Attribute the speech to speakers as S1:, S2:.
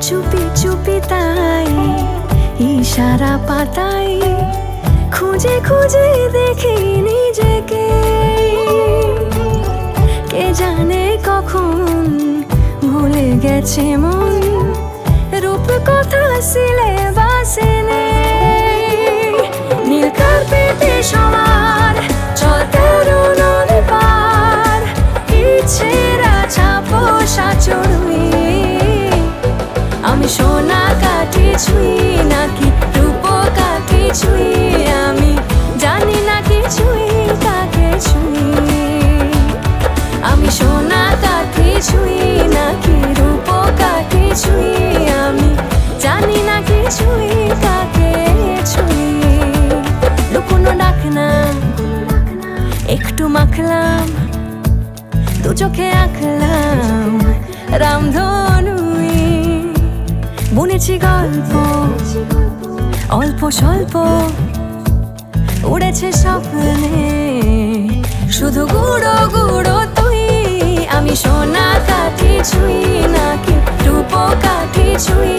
S1: চুপি চুপি তাই ইশারা পাতাই খুঁজে খুঁজে দেখি নিজেকে। কে জানে কখন ভুলে গেছে মন, রূপ কথা সিলেবাসে নেই। নীল কার্পেটে সবার চল তেরো নদী পার, ইচ্ছেরা ছাপোষা চড়ুই। আমি সোনা কাঠি ছুঁই নাকি রূপ কাঠি ছুঁই, আমি জানি না কিছুই কাকে ছুঁই। আমি সোনা কাঠি ছুঁই নাকি রূপ কাঠি ছুঁই, আমি জানি না কিছুই কাকে ছুঁই। লুকোনো ডাক না একটু মাখলাম, দু চোখে আঁকলাম রামধনুই। বুনেছি গল্প অল্প স্বল্প, উড়েছে স্বপ্নে শুধু গুঁড়ো গুঁড়ো তুই। আমি সোনা কাঠি ছুঁই নাকি রূপ কাঠি ছুঁই,